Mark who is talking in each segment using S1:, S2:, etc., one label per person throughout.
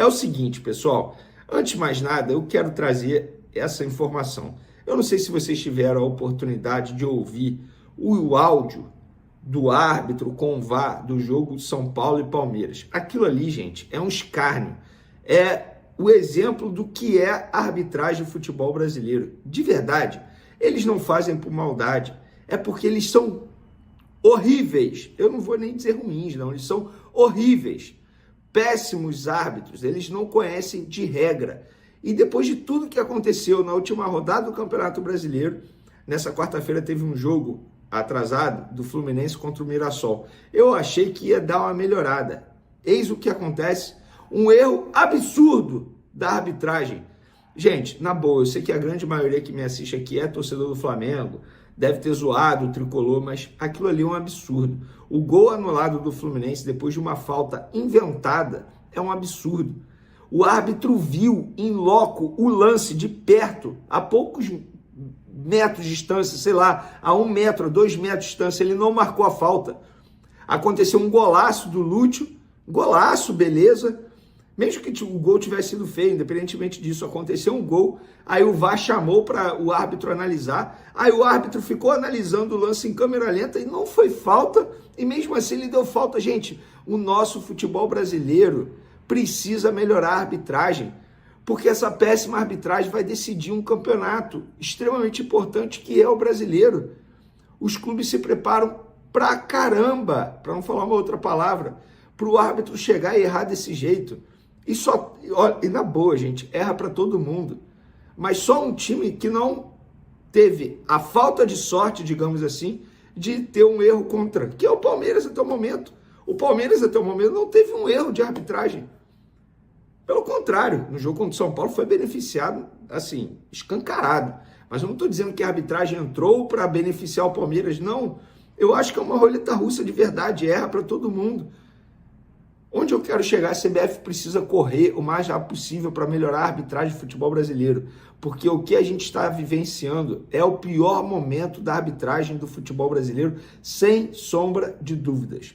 S1: o seguinte, pessoal, antes de mais nada, eu quero trazer essa informação. Eu não sei se vocês tiveram a oportunidade de ouvir o áudio do árbitro com o VAR do jogo São Paulo e Palmeiras. Aquilo ali, gente, é um escárnio. É o exemplo do que é a arbitragem do futebol brasileiro. De verdade, eles não fazem por maldade. É porque eles são horríveis. Eu não vou nem dizer ruins, não. Eles são horríveis. Péssimos árbitros. Eles não conhecem de regra. E depois de tudo que aconteceu na última rodada do Campeonato Brasileiro, nessa quarta-feira teve um jogo atrasado do Fluminense contra o Mirassol. Eu achei que ia dar uma melhorada. Eis o que acontece. Um erro absurdo da arbitragem. Gente, na boa, eu sei que a grande maioria que me assiste aqui é torcedor do Flamengo, deve ter zoado o tricolor, mas aquilo ali é um absurdo. O gol anulado do Fluminense depois de uma falta inventada é um absurdo. O árbitro viu em loco o lance de perto, a poucos metros de distância, sei lá, a 1 metro, a 2 metros de distância, ele não marcou a falta. Aconteceu um golaço do Lúcio, golaço, beleza. Mesmo que o gol tivesse sido feio, independentemente disso, aconteceu um gol, aí o VAR chamou para o árbitro analisar, aí o árbitro ficou analisando o lance em câmera lenta e não foi falta, e mesmo assim ele deu falta. Gente, o nosso futebol brasileiro precisa melhorar a arbitragem, porque essa péssima arbitragem vai decidir um campeonato extremamente importante que é o brasileiro. Os clubes se preparam pra caramba, para não falar uma outra palavra, para o árbitro chegar e errar desse jeito. E na boa, gente, erra para todo mundo. Mas só um time que não teve a falta de sorte, digamos assim, de ter um erro contra, que é o Palmeiras até o momento. O Palmeiras até o momento não teve um erro de arbitragem. Pelo contrário, no jogo contra o São Paulo foi beneficiado, assim, escancarado. Mas eu não estou dizendo que a arbitragem entrou para beneficiar o Palmeiras, não. Eu acho que é uma roleta russa de verdade, erra para todo mundo. Onde eu quero chegar, a CBF precisa correr o mais rápido possível para melhorar a arbitragem do futebol brasileiro, porque o que a gente está vivenciando é o pior momento da arbitragem do futebol brasileiro, sem sombra de dúvidas.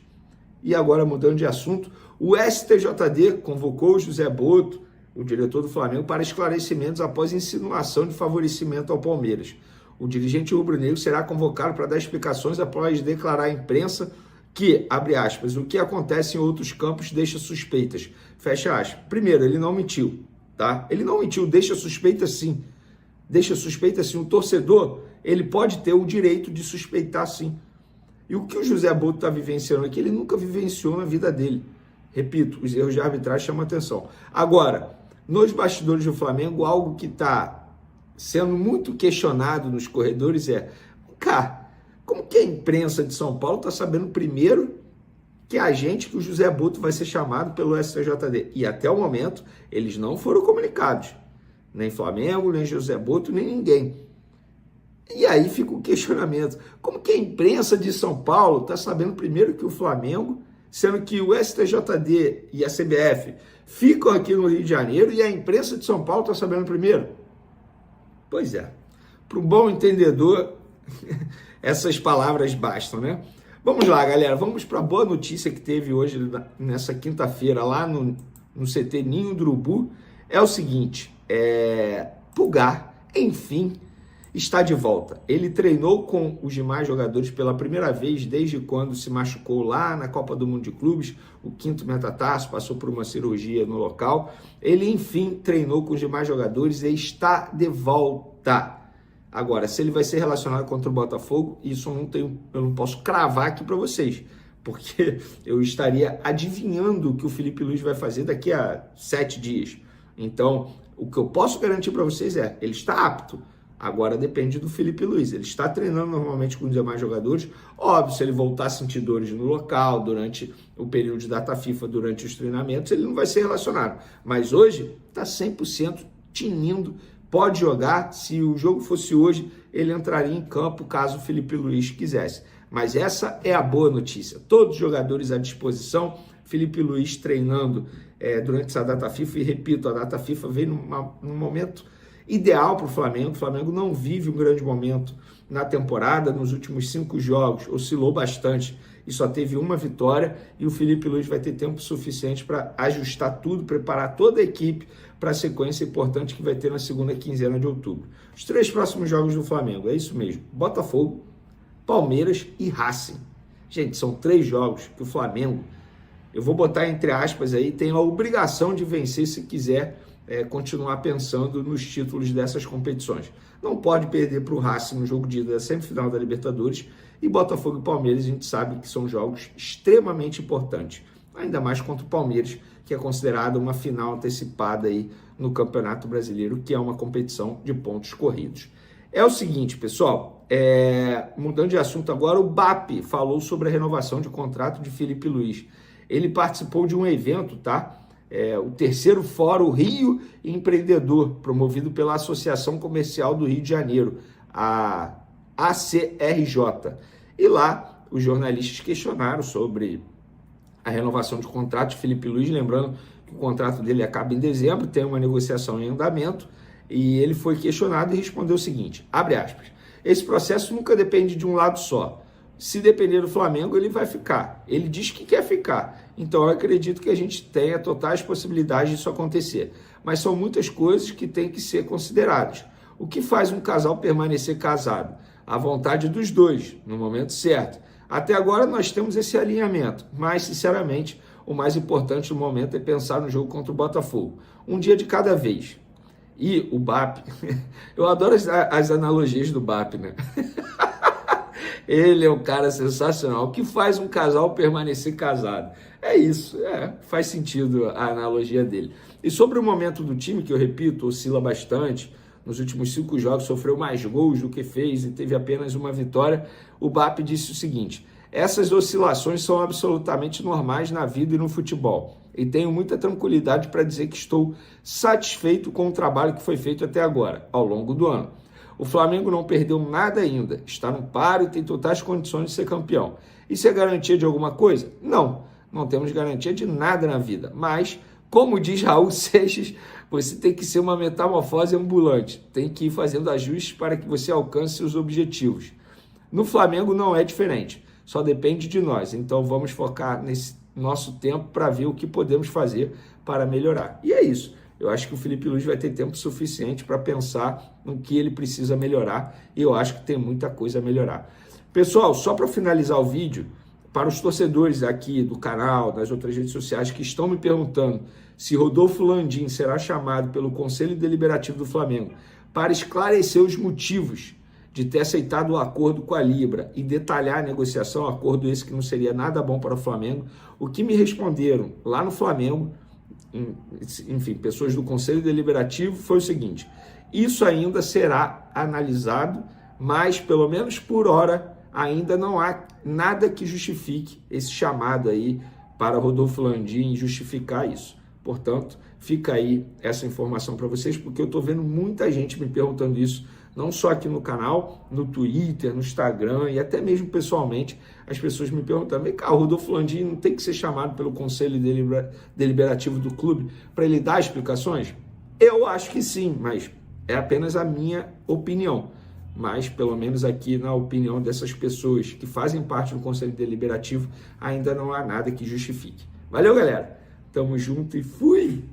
S1: E agora, mudando de assunto, o STJD convocou o José Boto, o diretor do Flamengo, para esclarecimentos após insinuação de favorecimento ao Palmeiras. O dirigente rubro-negro será convocado para dar explicações após declarar à imprensa que, abre aspas, o que acontece em outros campos deixa suspeitas, fecha aspas. Primeiro, ele não mentiu, tá? Ele não mentiu, deixa suspeita sim. Deixa suspeita sim. O torcedor, ele pode ter o direito de suspeitar sim. E o que o José Boto está vivenciando aqui, ele nunca vivenciou na vida dele. Repito, os erros de arbitragem chamam atenção. Agora, nos bastidores do Flamengo, algo que está sendo muito questionado nos corredores é, cara, como que a imprensa de São Paulo está sabendo primeiro que a gente, que o José Boto vai ser chamado pelo STJD? E até o momento, eles não foram comunicados. Nem Flamengo, nem José Boto, nem ninguém. E aí fica o questionamento. Como que a imprensa de São Paulo está sabendo primeiro que o Flamengo, sendo que o STJD e a CBF ficam aqui no Rio de Janeiro e a imprensa de São Paulo está sabendo primeiro? Pois é. Para um bom entendedor, essas palavras bastam, né? Vamos lá, galera. Vamos para a boa notícia que teve hoje, nessa quinta-feira, lá no CT Ninho do Urubu. É o seguinte, Pulgar, enfim, está de volta. Ele treinou com os demais jogadores pela primeira vez desde quando se machucou lá na Copa do Mundo de Clubes, o 5º metatarso, passou por uma cirurgia no local. Ele, enfim, treinou com os demais jogadores e está de volta. Agora, se ele vai ser relacionado contra o Botafogo, isso eu não posso cravar aqui para vocês, porque eu estaria adivinhando o que o Felipe Luiz vai fazer daqui a 7 dias. Então, o que eu posso garantir para vocês é, ele está apto. Agora depende do Felipe Luiz. Ele está treinando normalmente com os demais jogadores. Óbvio, se ele voltar a sentir dores no local, durante o período de data FIFA, durante os treinamentos, ele não vai ser relacionado. Mas hoje, está 100% tinindo. Pode jogar, se o jogo fosse hoje, ele entraria em campo caso o Felipe Luiz quisesse. Mas essa é a boa notícia. Todos os jogadores à disposição, Felipe Luiz treinando durante essa data FIFA, e repito, a data FIFA veio num momento ideal para o Flamengo. O Flamengo não vive um grande momento na temporada, nos últimos 5 jogos, oscilou bastante e só teve uma vitória, e o Felipe Luiz vai ter tempo suficiente para ajustar tudo, preparar toda a equipe para a sequência importante que vai ter na segunda quinzena de outubro. Os 3 próximos jogos do Flamengo, é isso mesmo, Botafogo, Palmeiras e Racing. Gente, são 3 jogos que o Flamengo, eu vou botar entre aspas aí, tem a obrigação de vencer se quiser continuar pensando nos títulos dessas competições. Não pode perder para o Racing no jogo de ida da semifinal da Libertadores, e Botafogo e Palmeiras a gente sabe que são jogos extremamente importantes, ainda mais contra o Palmeiras, que é considerado uma final antecipada aí no Campeonato Brasileiro, que é uma competição de pontos corridos. É o seguinte, pessoal, mudando de assunto agora, o BAP falou sobre a renovação de contrato de Felipe Luiz. Ele participou de um evento, tá? O terceiro Fórum Rio Empreendedor, promovido pela Associação Comercial do Rio de Janeiro, a ACRJ. E lá, os jornalistas questionaram sobre a renovação de contrato de Felipe Luiz, lembrando que o contrato dele acaba em dezembro, tem uma negociação em andamento, e ele foi questionado e respondeu o seguinte, abre aspas, esse processo nunca depende de um lado só. Se depender do Flamengo, ele vai ficar. Ele diz que quer ficar. Então, eu acredito que a gente tenha totais possibilidades disso acontecer. Mas são muitas coisas que têm que ser consideradas. O que faz um casal permanecer casado? A vontade dos dois, no momento certo. Até agora, nós temos esse alinhamento. Mas, sinceramente, o mais importante no momento é pensar no jogo contra o Botafogo. Um dia de cada vez. E o BAP... Eu adoro as analogias do BAP, né? Ele é um cara sensacional. O que faz um casal permanecer casado? É isso, faz sentido a analogia dele. E sobre o momento do time, que eu repito, oscila bastante, nos últimos 5 jogos sofreu mais gols do que fez e teve apenas uma vitória, o BAP disse o seguinte, essas oscilações são absolutamente normais na vida e no futebol. E tenho muita tranquilidade para dizer que estou satisfeito com o trabalho que foi feito até agora, ao longo do ano. O Flamengo não perdeu nada ainda, está no páreo e tem totais condições de ser campeão. Isso é garantia de alguma coisa? Não, não temos garantia de nada na vida. Mas, como diz Raul Seixas, você tem que ser uma metamorfose ambulante. Tem que ir fazendo ajustes para que você alcance seus objetivos. No Flamengo não é diferente, só depende de nós. Então vamos focar nesse nosso tempo para ver o que podemos fazer para melhorar. E é isso. Eu acho que o Felipe Luiz vai ter tempo suficiente para pensar no que ele precisa melhorar, e eu acho que tem muita coisa a melhorar. Pessoal, só para finalizar o vídeo, para os torcedores aqui do canal, das outras redes sociais que estão me perguntando se Rodolfo Landim será chamado pelo Conselho Deliberativo do Flamengo para esclarecer os motivos de ter aceitado o acordo com a Libra e detalhar a negociação, acordo esse que não seria nada bom para o Flamengo, o que me responderam lá no Flamengo, enfim, pessoas do Conselho Deliberativo, foi o seguinte, isso ainda será analisado, mas pelo menos por hora ainda não há nada que justifique esse chamado aí para Rodolfo Landim justificar isso. Portanto, fica aí essa informação para vocês, porque eu estou vendo muita gente me perguntando isso, não só aqui no canal, no Twitter, no Instagram e até mesmo pessoalmente, as pessoas me perguntando, vem cá, o Rodolfo Landim não tem que ser chamado pelo Conselho Deliberativo do clube para ele dar explicações? Eu acho que sim, mas é apenas a minha opinião. Mas, pelo menos aqui na opinião dessas pessoas que fazem parte do Conselho Deliberativo, ainda não há nada que justifique. Valeu, galera! Tamo junto e fui!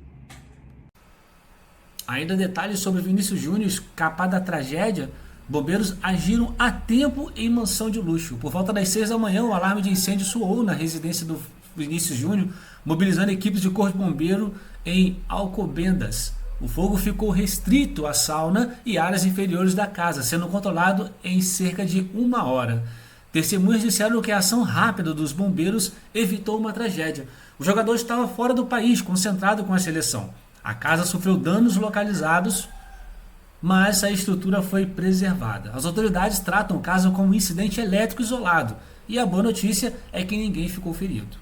S2: Ainda detalhes sobre Vinícius Júnior escapar da tragédia. Bombeiros agiram a tempo em mansão de luxo. Por volta das 6 da manhã, o alarme de incêndio soou na residência do Vinícius Júnior, mobilizando equipes de corpo de bombeiro em Alcobendas. O fogo ficou restrito à sauna e áreas inferiores da casa, sendo controlado em cerca de 1 hora. Testemunhas disseram que a ação rápida dos bombeiros evitou uma tragédia. O jogador estava fora do país, concentrado com a seleção. A casa sofreu danos localizados, mas a estrutura foi preservada. As autoridades tratam o caso como um incidente elétrico isolado e a boa notícia é que ninguém ficou ferido.